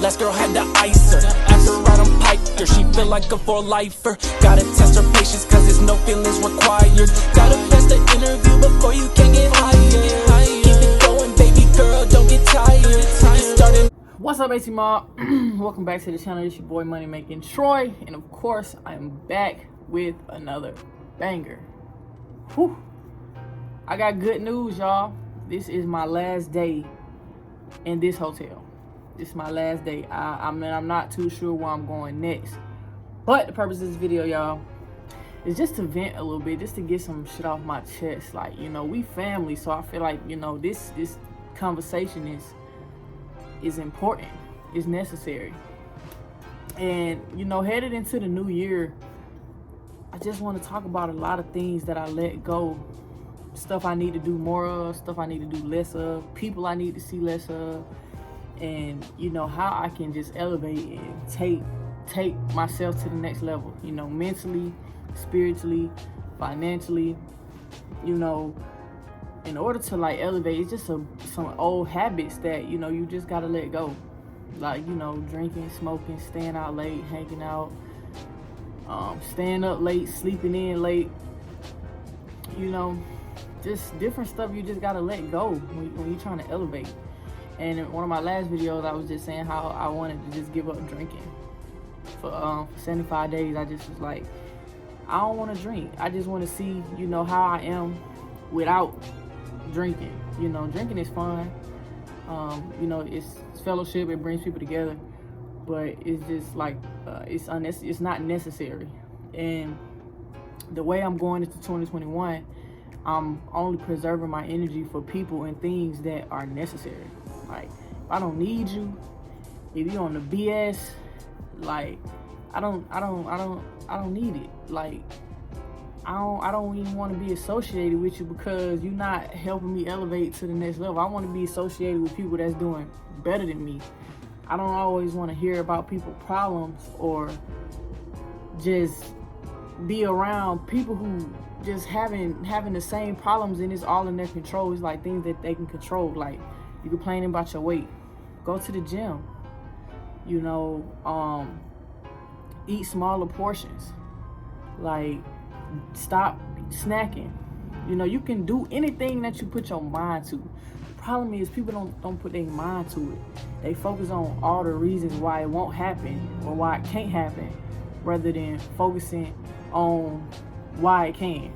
Last girl had to ice her. After I done piped her, she feel like a for-lifer. Gotta test her patience cause there's no feelings required. Gotta pass the interview before you can get hired. Keep it going, baby girl, don't get tired. Starting. What's up, AC Mob? Welcome back to the channel. It's your boy Money Making Troy, and of course I am back with another banger. Whew. I got good news, y'all. This is my last day in this hotel. This is my last day. I'm not too sure where I'm going next, but the purpose of this video, y'all, is just to vent a little bit, just to get some shit off my chest. Like, you know, we family, so I feel like, you know, this conversation is important, is necessary. And, you know, headed into the new year, I just want to talk about a lot of things that I let go. Stuff I need to do more of, stuff I need to do less of, people I need to see less of, and, you know, how I can just elevate and take myself to the next level, you know, mentally, spiritually, financially. You know, in order to like elevate, it's just some old habits that, you know, you just gotta let go. Like, you know, drinking, smoking, staying out late, hanging out, staying up late, sleeping in late, you know, just different stuff you just gotta let go when you're trying to elevate. And in one of my last videos, I was just saying how I wanted to just give up drinking for 75 days. I just was like, I don't want to drink. I just want to see, you know, how I am without drinking. You know, drinking is fun. You know, it's fellowship. It brings people together, but it's just like it's not necessary. And the way I'm going into 2021, I'm only preserving my energy for people and things that are necessary. Like, if I don't need you, if you on the BS, like, I don't need it. Like, I don't even want to be associated with you because you're not helping me elevate to the next level. I want to be associated with people that's doing better than me. I don't always want to hear about people's problems or just be around people who just having the same problems and it's all in their control. It's like things that they can control. Like, you complaining about your weight, go to the gym. You know, eat smaller portions. Like, stop snacking. You know, you can do anything that you put your mind to. The problem is people don't put their mind to it. They focus on all the reasons why it won't happen or why it can't happen, rather than focusing on why it can.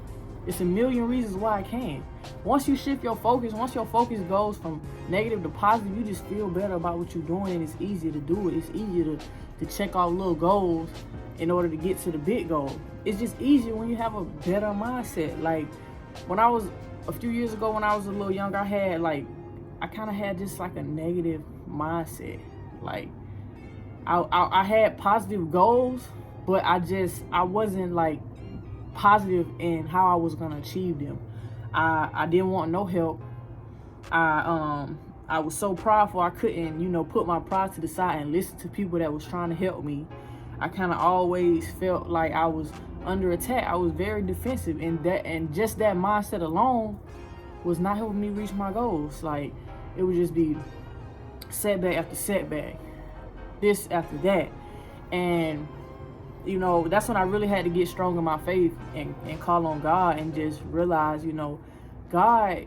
It's a million reasons why it can. Once you shift your focus, once your focus goes from negative to positive, you just feel better about what you're doing, and it's easier to do it. It's easier to check off little goals in order to get to the big goal. It's just easier when you have a better mindset. Like, when I was, a few years ago when I was a little younger, I kind of had just like a negative mindset. Like, I had positive goals, but I wasn't like positive in how I was gonna achieve them. I didn't want no help. I was so prideful I couldn't, you know, put my pride to the side and listen to people that was trying to help me. I kind of always felt like I was under attack. I was very defensive, and just that mindset alone was not helping me reach my goals. Like, it would just be setback after setback, this after that. And, you know, that's when I really had to get strong in my faith and call on God and just realize, you know, God,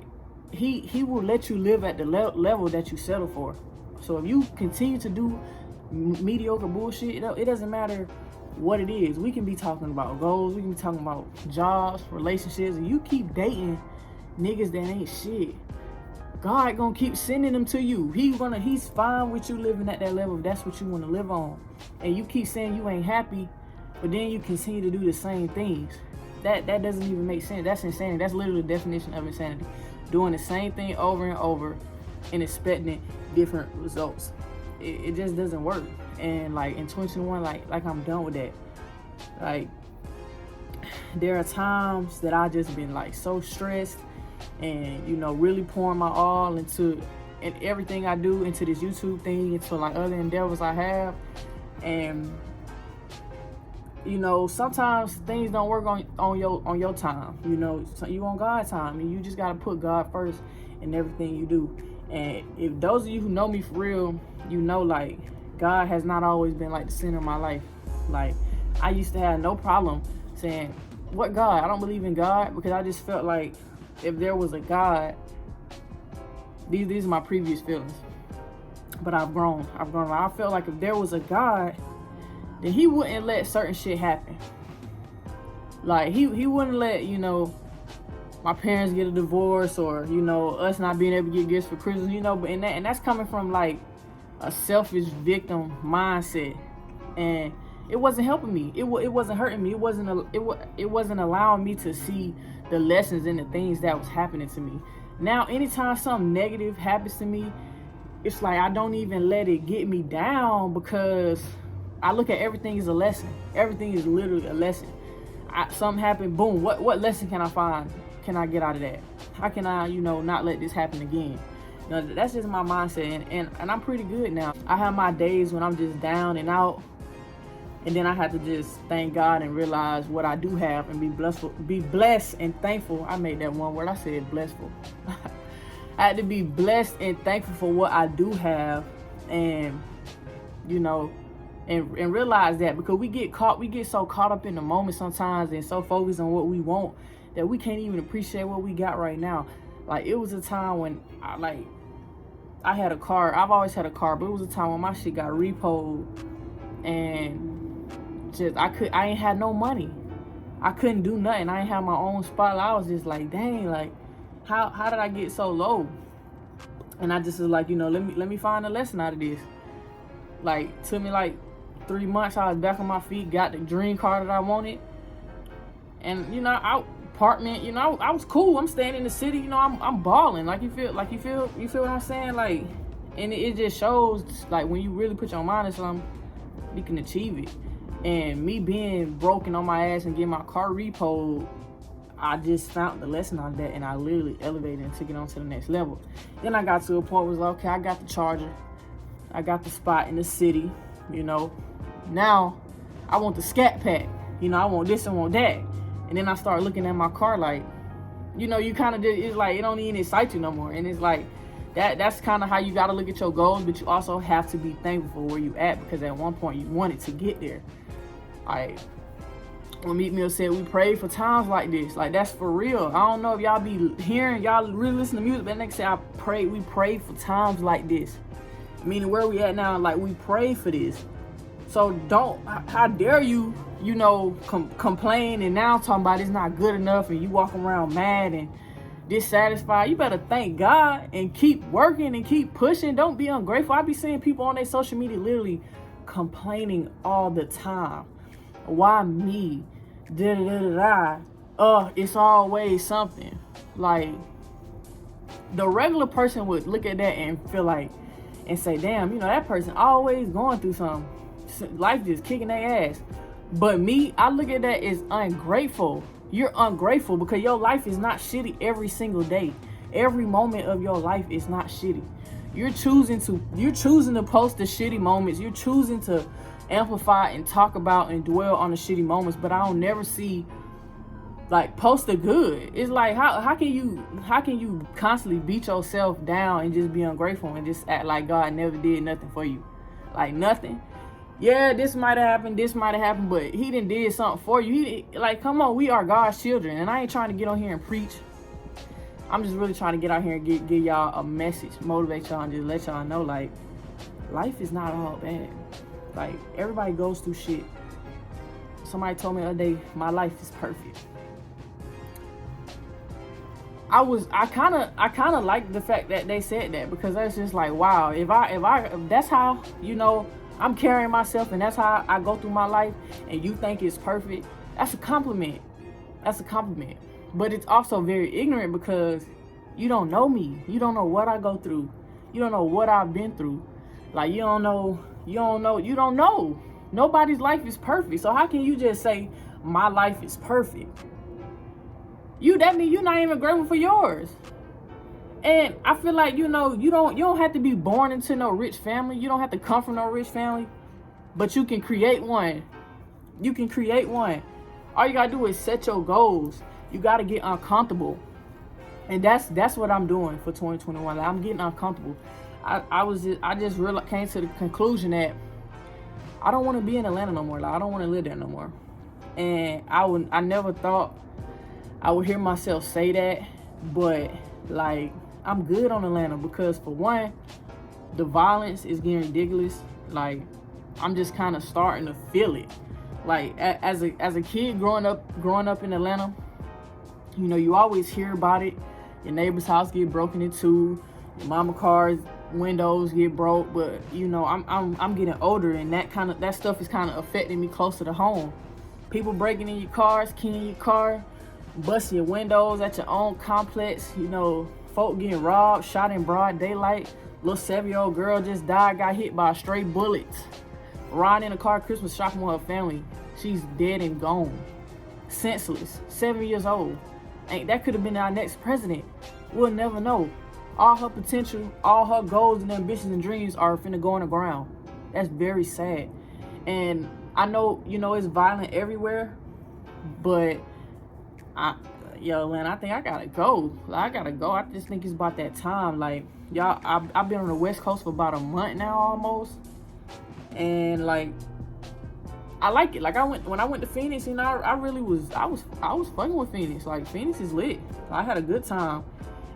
he will let you live at the level that you settle for. So if you continue to do mediocre bullshit, it doesn't matter what it is. We can be talking about goals, we can be talking about jobs, relationships, and you keep dating niggas that ain't shit, God gonna keep sending them to you. He's fine with you living at that level if that's what you want to live on. And you keep saying you ain't happy, but then you continue to do the same things. That doesn't even make sense. That's insanity. That's literally the definition of insanity. Doing the same thing over and over and expecting different results. It just doesn't work. And like in 2021, like I'm done with that. Like, there are times that I just been like so stressed and, you know, really pouring my all into everything I do, into this YouTube thing, into like other endeavors I have. And, you know, sometimes things don't work on your time. You know, so you on God's time, and you just gotta put God first in everything you do. And if those of you who know me for real, you know, like, God has not always been like the center of my life. Like, I used to have no problem saying, what God? I don't believe in God, because I just felt like if there was a God, these are my previous feelings. But I've grown. I felt like if there was a God, then he wouldn't let certain shit happen. Like, he wouldn't let, you know, my parents get a divorce, or, you know, us not being able to get gifts for Christmas, you know, but and that's coming from like a selfish victim mindset, and it wasn't helping me. It wasn't hurting me. It wasn't allowing me to see the lessons and the things that was happening to me. Now, anytime something negative happens to me, it's like I don't even let it get me down, because I look at everything as a lesson. Everything is literally a lesson. Something happened, boom. What lesson can I find? Can I get out of that? How can I, you know, not let this happen again? You know, that's just my mindset, and I'm pretty good now. I have my days when I'm just down and out, and then I have to just thank God and realize what I do have and be blessed and thankful. I made that one word. I said blessful. I had to be blessed and thankful for what I do have, and, you know, and realize that, because we get so caught up in the moment sometimes and so focused on what we want that we can't even appreciate what we got right now. Like, it was a time when I had a car. I've always had a car, but it was a time when my shit got repoed, and just I ain't had no money. I couldn't do nothing. I ain't have my own spot. I was just like, dang, like, how did I get so low? And I just was like, you know, let me find a lesson out of this. Like, took me like 3 months. I was back on my feet, got the dream car that I wanted, and, you know, apartment, you know, I was cool. I'm staying in the city, you know, I'm balling. Like, you feel what I'm saying? Like, and it just shows, like, when you really put your mind to something, you can achieve it. And me being broken on my ass and getting my car repoed, I just found the lesson on that, and I literally elevated and took it on to the next level. Then I got to a point where it was like, okay, I got the charger, I got the spot in the city, you know. Now I want the Scat Pack, you know, I want this and want that. And then I start looking at my car like, you know, you kind of just, it's like, it don't even excite you no more. And it's like, that's kind of how you got to look at your goals, but you also have to be thankful for where you at, because at one point you wanted to get there. Like, when Meek Mill said, we pray for times like this. Like, that's for real. I don't know if y'all be hearing, y'all really listen to music, but next say we pray for times like this. Meaning, where we at now, like, we pray for this. So how dare you, you know, complain and now talking about it's not good enough, and you walk around mad and dissatisfied. You better thank God and keep working and keep pushing. Don't be ungrateful. I be seeing people on their social media literally complaining all the time. Why me? It's always something. Like, the regular person would look at that and feel like, and say, damn, you know, that person always going through something. Life just kicking their ass. But me, I look at that as ungrateful. You're ungrateful because your life is not shitty every single day. Every moment of your life is not shitty. You're choosing to post the shitty moments. You're choosing to amplify and talk about and dwell on the shitty moments, but I don't never see, like, post the good. It's like, how can you constantly beat yourself down and just be ungrateful and just act like God never did nothing for you? Like, nothing. Yeah, this might have happened, but he did something for you. Like, come on, we are God's children, and I ain't trying to get on here and preach. I'm just really trying to get out here and give y'all a message, motivate y'all, and just let y'all know, like, life is not all bad. Like, everybody goes through shit. Somebody told me the other day, my life is perfect. I kind of like the fact that they said that, because that's just like, wow, if that's how, you know, I'm carrying myself, and that's how I go through my life, and you think it's perfect, that's a compliment. That's a compliment. But it's also very ignorant, because you don't know me. You don't know what I go through. You don't know what I've been through. Like, you don't know. Nobody's life is perfect. So how can you just say my life is perfect? That means you're not even grateful for yours. And I feel like, you know, you don't have to be born into no rich family. You don't have to come from no rich family, but you can create one. You can create one. All you gotta do is set your goals. You gotta get uncomfortable. And that's what I'm doing for 2021. Like, I'm getting uncomfortable. I just really came to the conclusion that I don't want to be in Atlanta no more. Like, I don't want to live there no more. And I never thought I would hear myself say that, but like, I'm good on Atlanta because, for one, the violence is getting ridiculous. Like, I'm just kind of starting to feel it. Like, as a kid growing up in Atlanta, you know, you always hear about it. Your neighbor's house get broken into, your mama car's windows get broke. But you know, I'm getting older, and that stuff is kind of affecting me closer to home. People breaking in your cars, keying your car, busting your windows at your own complex. You know, folk getting robbed, shot in broad daylight. Little 7-year-old girl just died, got hit by a stray bullet. Riding in a car Christmas shopping with her family. She's dead and gone. Senseless. 7 years old. That could have been our next president. We'll never know. All her potential, all her goals and ambitions and dreams are finna go on the ground. That's very sad. And I know, you know, it's violent everywhere, but man, I think I gotta go. I gotta go. I just think it's about that time. Like, y'all, I've been on the West Coast for about a month now almost. And like, I like it. Like, when I went to Phoenix, you know, I was fucking with Phoenix. Like, Phoenix is lit. I had a good time.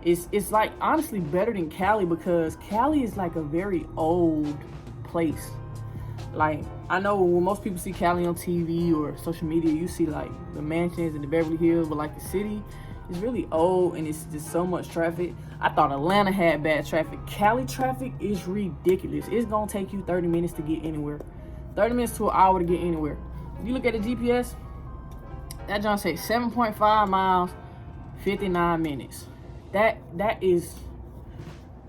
It's like, honestly, better than Cali, because Cali is like a very old place. Like, I know when most people see Cali on TV or social media, you see like the mansions and the Beverly Hills, but like, the city is really old and it's just so much traffic. I thought Atlanta had bad traffic. Cali traffic is ridiculous. It's gonna take you 30 minutes to get anywhere. 30 minutes to an hour to get anywhere. If you look at the GPS, that John says 7.5 miles, 59 minutes. That is,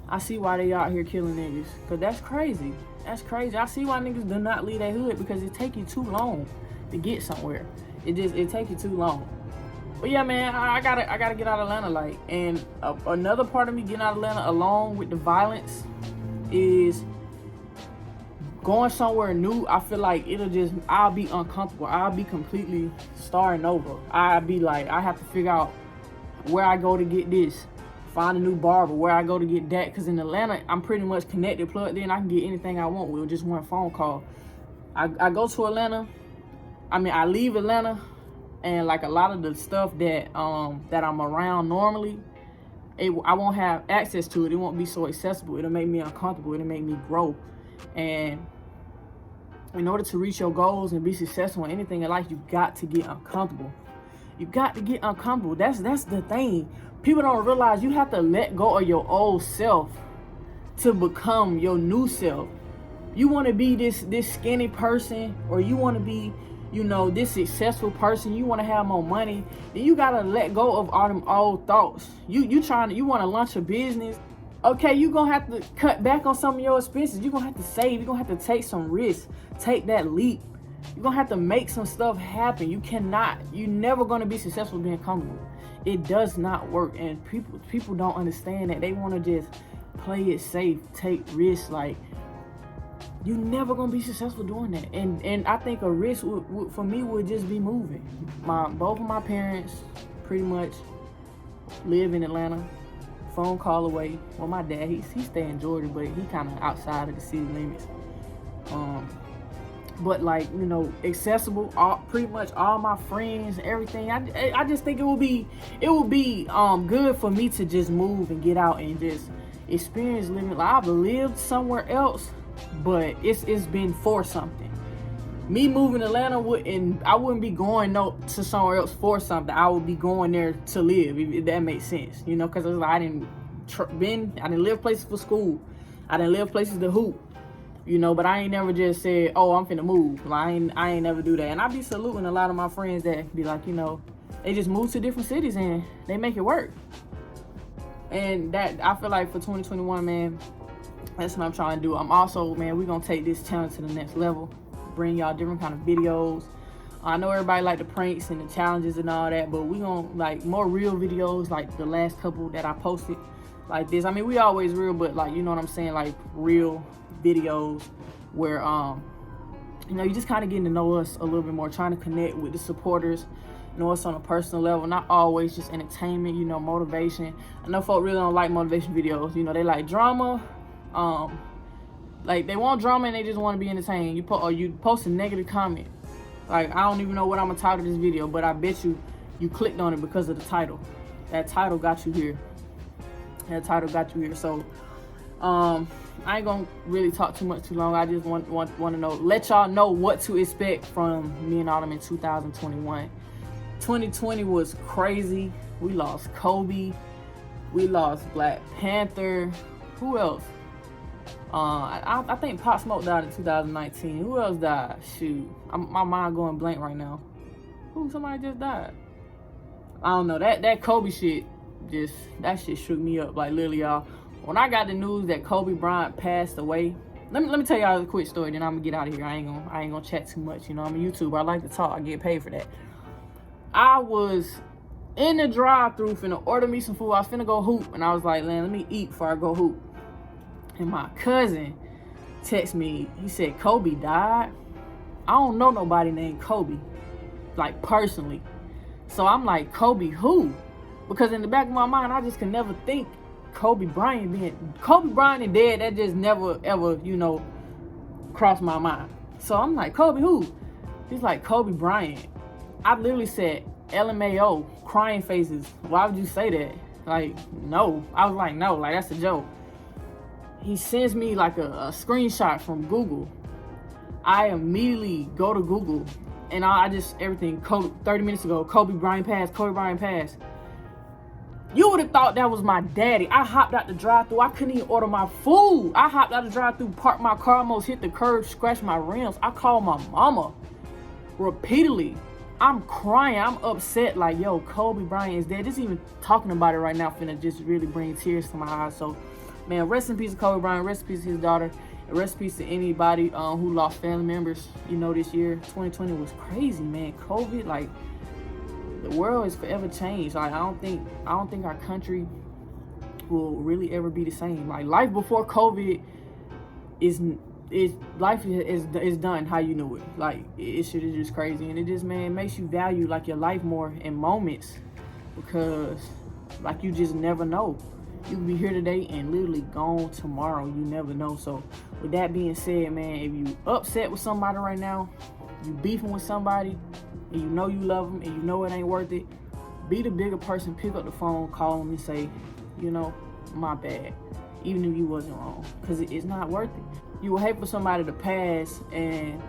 I see why they out here killing niggas, because that's crazy. That's crazy. I see why niggas do not leave their hood, because it take you too long to get somewhere. It take you too long. But yeah, man, I gotta get out of Atlanta. Like, and another part of me getting out of Atlanta, along with the violence, is going somewhere new. I feel like I'll be uncomfortable. I'll be completely starting over. I'll be like, I have to figure out where I go to get this, find a new barber, where I go to get that. Because in Atlanta, I'm pretty much connected, plugged in. I can get anything I want with just one phone call. I go to Atlanta. I leave Atlanta, and like, a lot of the stuff that I'm around normally, I won't have access to it. It won't be so accessible. It'll make me uncomfortable. It'll make me grow. And in order to reach your goals and be successful in anything in life, you got to get uncomfortable. You got to get uncomfortable. That's the thing. People don't realize you have to let go of your old self to become your new self. You want to be this skinny person, or you want to be, you know, this successful person, you want to have more money, then you got to let go of all them old thoughts. You want to launch a business. Okay, you're going to have to cut back on some of your expenses. You're going to have to save. You're going to have to take some risks. Take that leap. You're going to have to make some stuff happen. You're never going to be successful being comfortable. It does not work. And people don't understand that. They want to just play it safe, take risks. Like, you're never going to be successful doing that. And I think a risk would for me would just be moving. Both of my parents pretty much live in Atlanta. Phone call away. Well, my dad, he stay in Georgia, but he kind of outside of the city limits. But like, you know, accessible. Pretty much all my friends, everything. I just think it would be good for me to just move and get out and just experience living. Like, I've lived somewhere else, but it's been for something. Me moving to Atlanta I wouldn't be going to somewhere else for something. I would be going there to live, if that makes sense. You know, because I didn't live places for school. I didn't live places to hoop. You know, but I ain't never just said, oh, I'm finna move. Like, I ain't never do that. And I be saluting a lot of my friends that be like, you know, they just move to different cities and they make it work. And that, I feel like for 2021, man, that's what I'm trying to do. I'm also, man, we're gonna take this challenge to the next level. Bring y'all different kind of videos. I know everybody like the pranks and the challenges and all that, but we gonna like more real videos, like the last couple that I posted like this. I mean, we always real, but like, you know what I'm saying, like real videos where you know, you just kind of getting to know us a little bit more, trying to connect with the supporters, know us on a personal level, not always just entertainment, you know, motivation. I know folk really don't like motivation videos, you know, they like drama, Like, they want drama and they just want to be entertained. You post a negative comment. Like, I don't even know what I'm gonna title this video, but I bet you clicked on it because of the title. That title got you here. So I ain't gonna really talk too long. I just want to know, let y'all know what to expect from me and Autumn in 2021. 2020 was crazy. We lost Kobe. We lost Black Panther. Who else? I think Pop Smoke died in 2019. Who else died? Shoot, my mind going blank right now. Somebody just died. I don't know. That Kobe shit, that shit shook me up. Like, literally, y'all. When I got the news that Kobe Bryant passed away, let me tell y'all a quick story. Then I'm gonna get out of here. I ain't gonna chat too much. You know, I'm a YouTuber. I like to talk. I get paid for that. I was in the drive-thru finna order me some food. I was finna go hoop, and I was like, man, let me eat before I go hoop. And my cousin texted me. He said Kobe died. I don't know nobody named Kobe, like, personally. So I'm like, Kobe who? Because in the back of my mind, I just can never think Kobe Bryant and dead. That just never ever, crossed my mind. So I'm like, Kobe who? He's like, Kobe Bryant. I literally said LMAO, crying faces. Why would you say that? Like, no. I was like, no, like, that's a joke. He sends me like a screenshot from Google. I immediately go to Google and I just, everything, 30 minutes ago, Kobe Bryant passed. You would have thought that was my daddy. I hopped out the drive-thru. I couldn't even order my food. I hopped out the drive-thru, parked my car, almost hit the curb, scratched my rims. I called my mama repeatedly. I'm crying. I'm upset. Like, yo, Kobe Bryant is dead. Just even talking about it right now finna just really bring tears to my eyes. So, man, rest in peace to Kobe Bryant. Rest in peace to his daughter. And rest in peace to anybody who lost family members, this year. 2020 was crazy, man. COVID, like, the world is forever changed. Like, I don't think our country will really ever be the same. Like, life before COVID is done how you knew it. Like, it shit is just crazy, and it just, man, makes you value, like, your life more in moments, because, like, you just never know. You can be here today and literally gone tomorrow. You never know. So with that being said, man, if you upset with somebody right now, you beefing with somebody, and you know you love them and you know it ain't worth it, be the bigger person. Pick up the phone, call them and say, my bad, even if you wasn't wrong, because it's not worth it. You would hate for somebody to pass and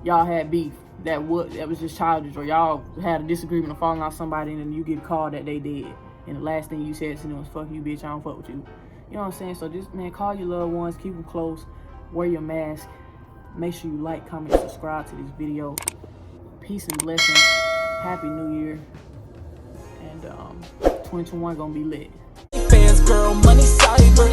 y'all had beef that was just childish, or y'all had a disagreement or falling out with somebody and then you get called that they dead, and the last thing you said to them was, fuck you, bitch, I don't fuck with you. You know what I'm saying? So just, man, call your loved ones, keep them close, wear your mask, make sure you like, comment, and subscribe to this video. Peace and blessings. Happy New Year. And 2021 gonna be lit. Fans, girl, money, cyber.